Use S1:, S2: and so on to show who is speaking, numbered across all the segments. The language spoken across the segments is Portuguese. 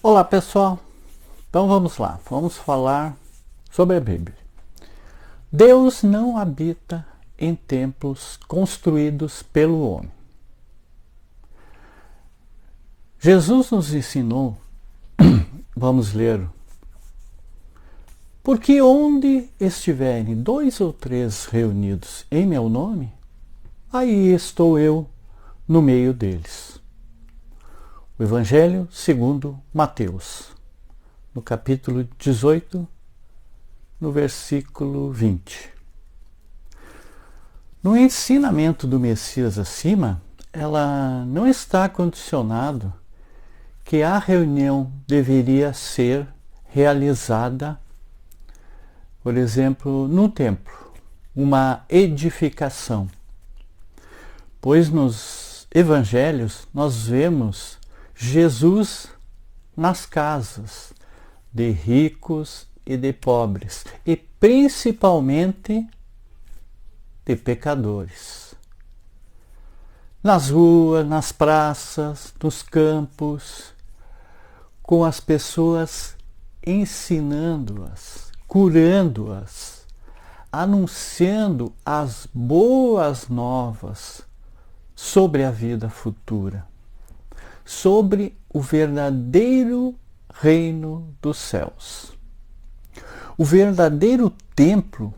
S1: Olá pessoal, então vamos lá, vamos falar sobre a Bíblia. Deus não habita em templos construídos pelo homem. Jesus nos ensinou, vamos ler, porque onde estiverem 2 ou 3 reunidos em meu nome, aí estou eu no meio deles. O Evangelho segundo Mateus, no capítulo 18, no versículo 20. No ensinamento do Messias acima, ela não está condicionado que a reunião deveria ser realizada, por exemplo, no templo, uma edificação. Pois nos evangelhos nós vemos Jesus nas casas de ricos e de pobres, e principalmente de pecadores. Nas ruas, nas praças, nos campos, com as pessoas ensinando-as, curando-as, anunciando as boas novas sobre a vida futura, sobre o verdadeiro reino dos céus. O verdadeiro templo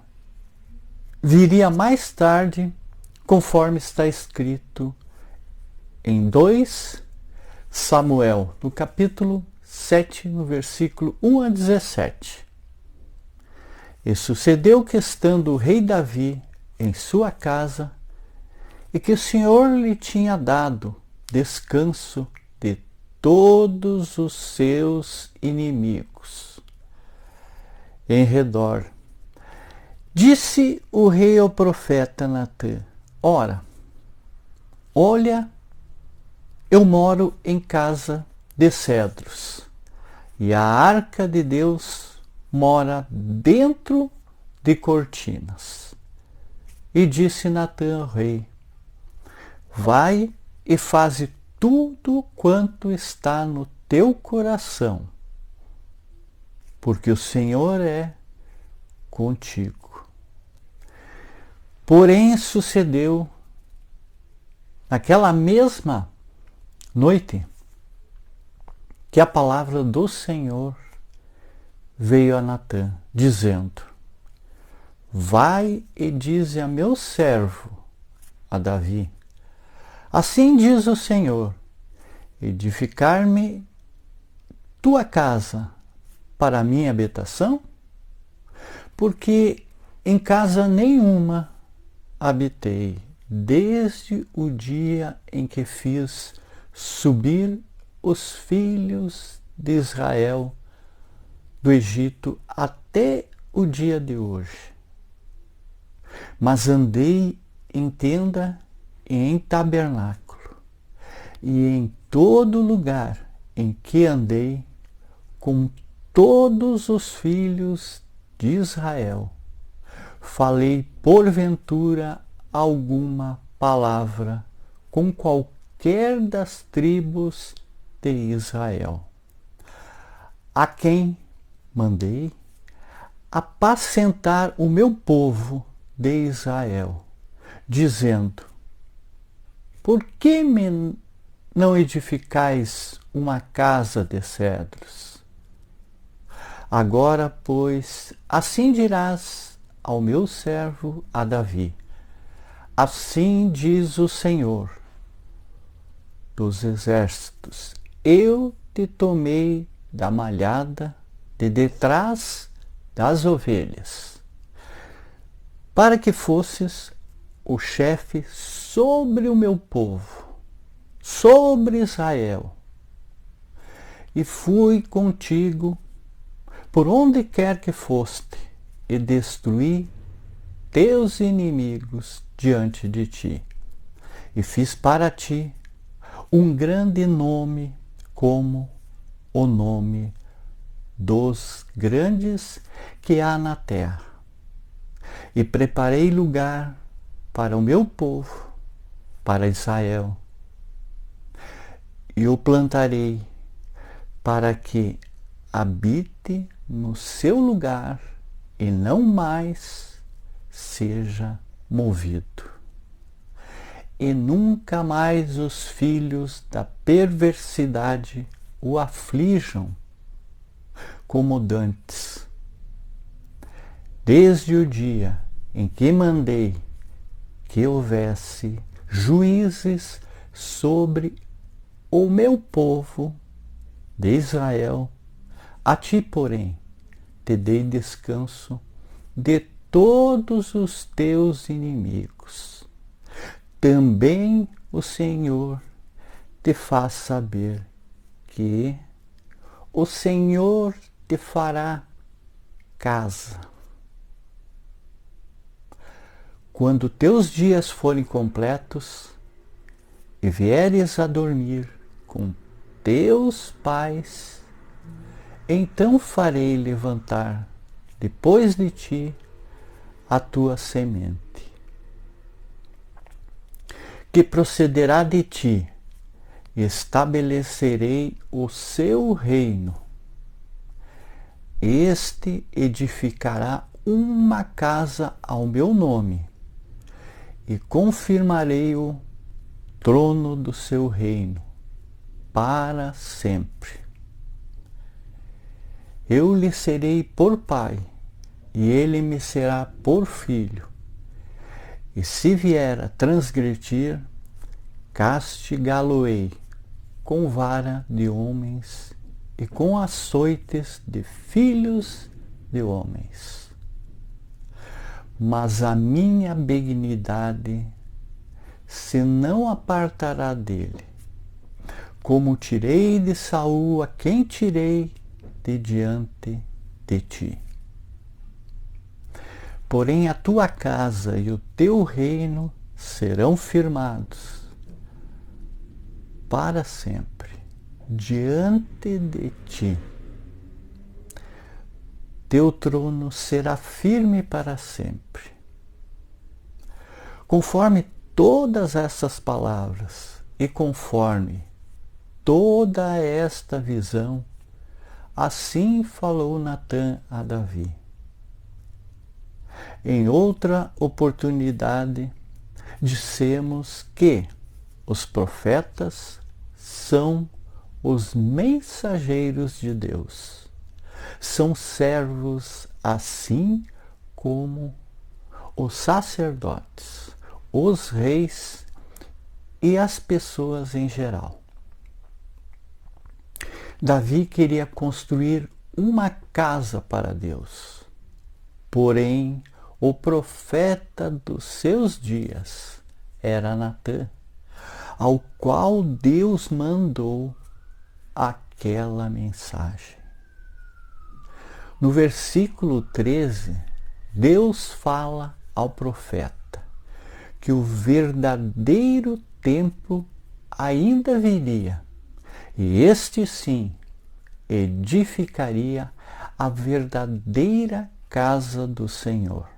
S1: viria mais tarde, conforme está escrito em 2 Samuel, no capítulo 7, no versículo 1 a 17. E sucedeu que, estando o rei Davi em sua casa, e que o Senhor lhe tinha dado descanso de todos os seus inimigos em redor, disse o rei ao profeta Natã: Ora, olha, eu moro em casa de cedros, e a arca de Deus mora dentro de cortinas. E disse Natã ao rei: Vai e faze tudo quanto está no teu coração, porque o Senhor é contigo. Porém sucedeu naquela mesma noite que a palavra do Senhor veio a Natã, dizendo: Vai e dize a meu servo, a Davi, assim diz o Senhor: edificar-me tua casa para a minha habitação? Porque em casa nenhuma habitei, desde o dia em que fiz subir os filhos de Israel do Egito até o dia de hoje. Mas andei em tenda e em tabernáculo, e em todo lugar em que andei com todos os filhos de Israel, falei porventura alguma palavra com qualquer das tribos de Israel, a quem mandei apacentar o meu povo de Israel, dizendo: Por que me não edificais uma casa de cedros? Agora, pois, assim dirás ao meu servo, a Davi: Assim diz o Senhor dos exércitos: Eu te tomei da malhada de detrás das ovelhas, para que fosses o chefe sobre o meu povo, sobre Israel. E fui contigo por onde quer que foste, e destruí teus inimigos diante de ti. E fiz para ti um grande nome, como o nome dos grandes que há na terra. E preparei lugar para o meu povo, para Israel. E o plantarei para que habite no seu lugar e não mais seja movido. E nunca mais os filhos da perversidade o aflijam como dantes. Desde o dia em que mandei que houvesse juízes sobre o meu povo de Israel, a ti, porém, te dei descanso de todos os teus inimigos. Também o Senhor te faz saber que o Senhor te fará casa. Quando teus dias forem completos e vieres a dormir com teus pais, então farei levantar depois de ti a tua semente, que procederá de ti, e estabelecerei o seu reino. Este edificará uma casa ao meu nome, e confirmarei o trono do seu reino para sempre. Eu lhe serei por pai, e ele me será por filho. E se vier a transgredir, castigá-lo-ei com vara de homens e com açoites de filhos de homens. Mas a minha benignidade se não apartará dele, como tirei de Saul a quem tirei de diante de ti. Porém a tua casa e o teu reino serão firmados para sempre diante de ti. Teu trono será firme para sempre. Conforme todas essas palavras e conforme toda esta visão, assim falou Natã a Davi. Em outra oportunidade, dissemos que os profetas são os mensageiros de Deus. São servos assim como os sacerdotes, os reis e as pessoas em geral. Davi queria construir uma casa para Deus. Porém, o profeta dos seus dias era Natã, ao qual Deus mandou aquela mensagem. No versículo 13, Deus fala ao profeta que o verdadeiro templo ainda viria, e este sim edificaria a verdadeira casa do Senhor.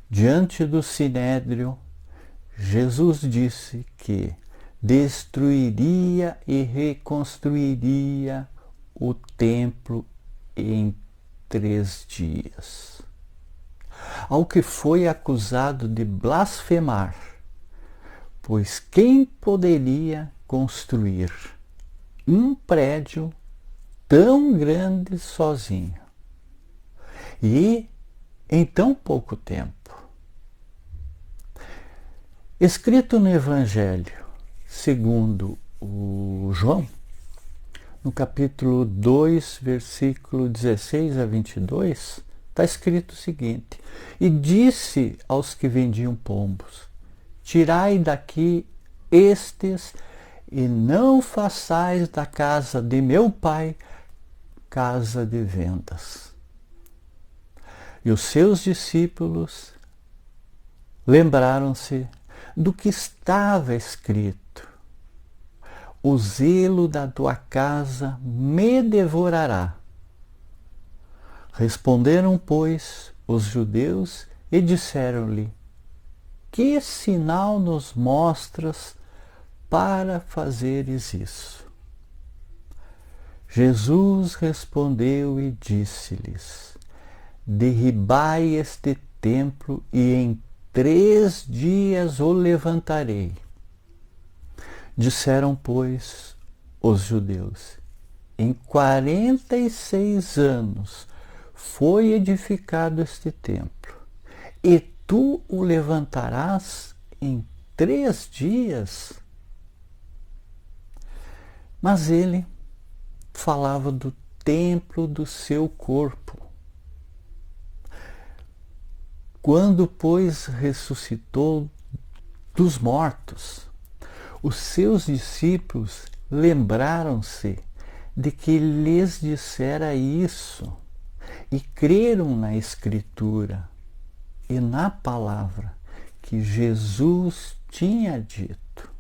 S1: Diante do Sinédrio, Jesus disse que destruiria e reconstruiria o templo em 3 dias. Ao que foi acusado de blasfemar, pois quem poderia construir um prédio tão grande sozinho e em tão pouco tempo? Escrito no Evangelho segundo o João, no capítulo 2, versículo 16 a 22, está escrito o seguinte: E disse aos que vendiam pombos: Tirai daqui estes, e não façais da casa de meu pai casa de vendas. E os seus discípulos lembraram-se do que estava escrito: O zelo da tua casa me devorará. Responderam, pois, os judeus e disseram-lhe: Que sinal nos mostras para fazeres isso? Jesus respondeu e disse-lhes: derribai este templo e em 3 dias o levantarei. Disseram, pois, os judeus: em 46 anos foi edificado este templo, e tu o levantarás em 3 dias? Mas ele falava do templo do seu corpo. Quando, pois, ressuscitou dos mortos, os seus discípulos lembraram-se de que lhes dissera isso e creram na Escritura e na palavra que Jesus tinha dito.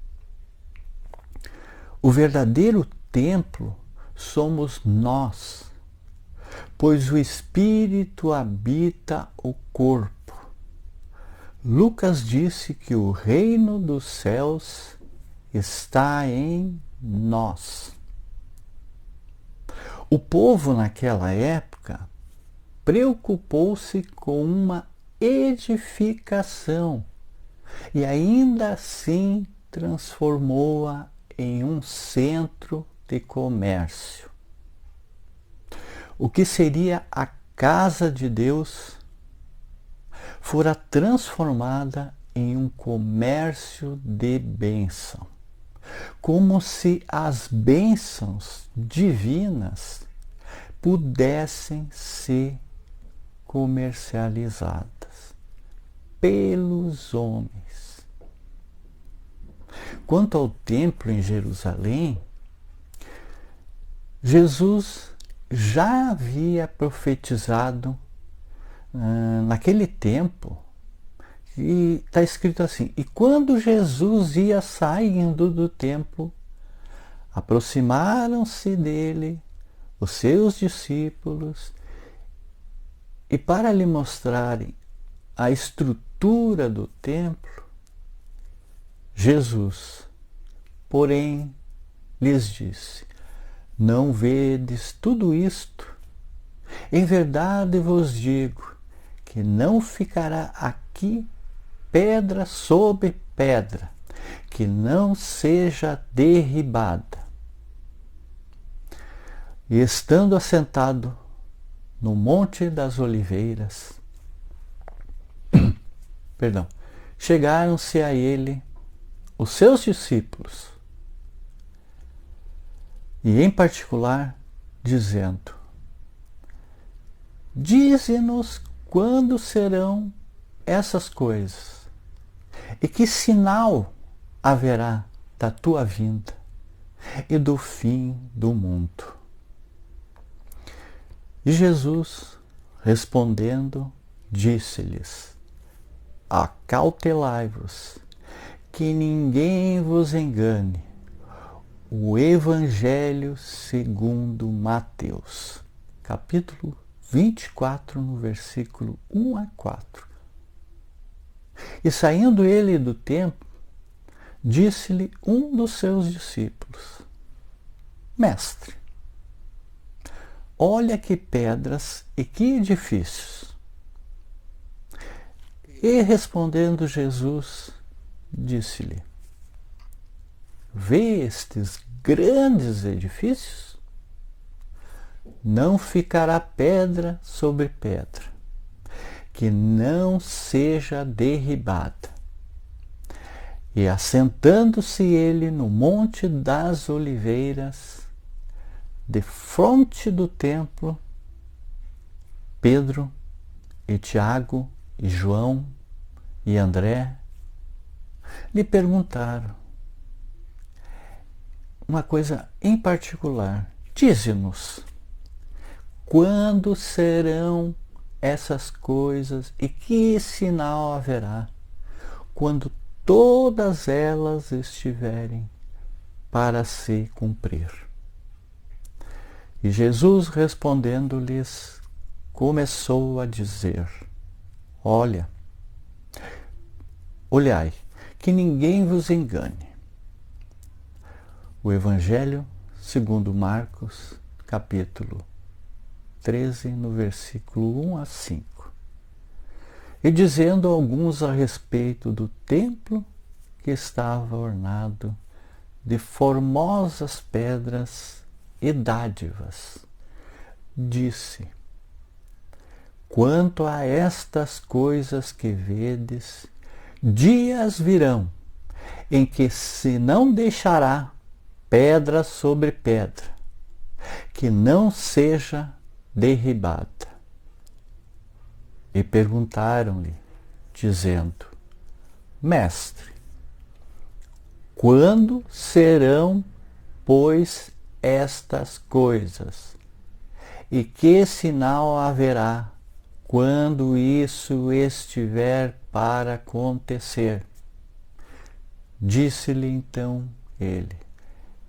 S1: O verdadeiro templo somos nós, pois o Espírito habita o corpo. Lucas disse que o reino dos céus está em nós. O povo naquela época preocupou-se com uma edificação e ainda assim transformou-a em um centro de comércio. O que seria a casa de Deus fora transformada em um comércio de bênção, como se as bênçãos divinas pudessem ser comercializadas pelos homens. Quanto ao templo em Jerusalém, Jesus já havia profetizado naquele tempo, e está escrito assim: e quando Jesus ia saindo do templo, aproximaram-se dele os seus discípulos, e para lhe mostrarem a estrutura do templo, Jesus, porém, lhes disse: não vedes tudo isto? Em verdade vos digo que não ficará aqui pedra sobre pedra que não seja derribada. E estando assentado no Monte das Oliveiras, chegaram-se a ele os seus discípulos, e em particular dizendo: dize-nos quando serão essas coisas, e que sinal haverá da tua vinda e do fim do mundo. E Jesus, respondendo, disse-lhes: acautelai-vos, que ninguém vos engane. O Evangelho segundo Mateus, capítulo 24, no versículo 1 a 4. E saindo ele do templo, disse-lhe um dos seus discípulos: Mestre, olha que pedras e que edifícios. E respondendo Jesus, disse-lhe: vê estes grandes edifícios? Não ficará pedra sobre pedra, que não seja derribada. E assentando-se ele no Monte das Oliveiras, defronte do templo, Pedro e Tiago e João e André lhe perguntaram uma coisa em particular: dize-nos, quando serão essas coisas e que sinal haverá quando todas elas estiverem para se cumprir? E Jesus, respondendo-lhes, começou a dizer: olhai, que ninguém vos engane. O Evangelho segundo Marcos, capítulo 13, no versículo 1 a 5. E dizendo alguns a respeito do templo que estava ornado de formosas pedras e dádivas, disse: quanto a estas coisas que vedes, dias virão em que se não deixará pedra sobre pedra, que não seja derribada. E perguntaram-lhe, dizendo: Mestre, quando serão, pois, estas coisas? E que sinal haverá quando isso estiver para acontecer? Disse-lhe então ele: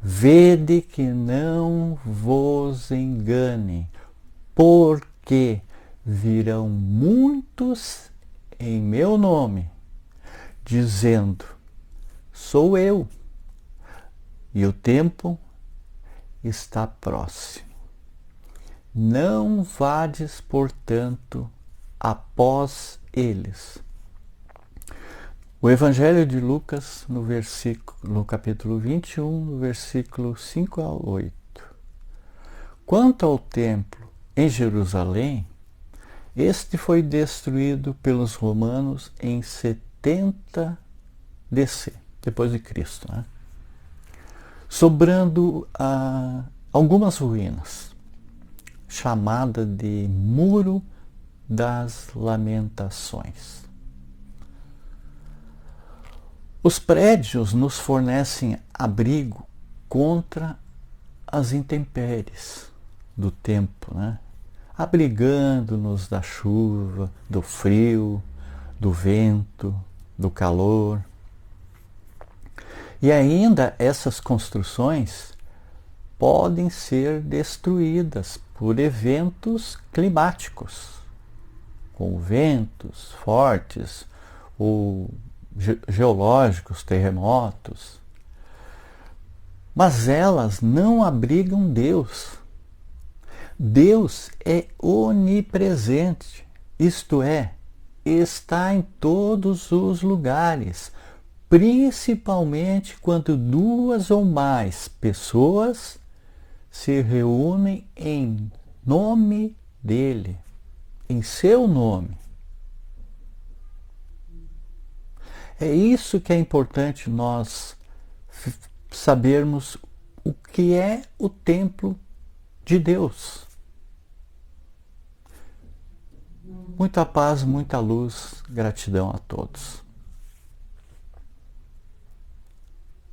S1: vede que não vos engane, porque virão muitos em meu nome, dizendo: sou eu, e o tempo está próximo. Não vades, portanto, após eles. O Evangelho de Lucas, no capítulo 21, no versículo 5 a 8. Quanto ao templo em Jerusalém, este foi destruído pelos romanos em 70 DC, depois de Cristo, né? Sobrando algumas ruínas, chamada de Muro das Lamentações. Os prédios nos fornecem abrigo contra as intempéries do tempo, né? Abrigando-nos da chuva, do frio, do vento, do calor. E ainda essas construções podem ser destruídas por eventos climáticos, com ventos fortes ou geológicos, terremotos. Mas elas não abrigam Deus. Deus é onipresente, isto é, está em todos os lugares, principalmente quando duas ou mais pessoas se reúnem em nome dele, em seu nome. É isso que é importante nós sabermos o que é o templo de Deus. Muita paz, muita luz, gratidão a todos.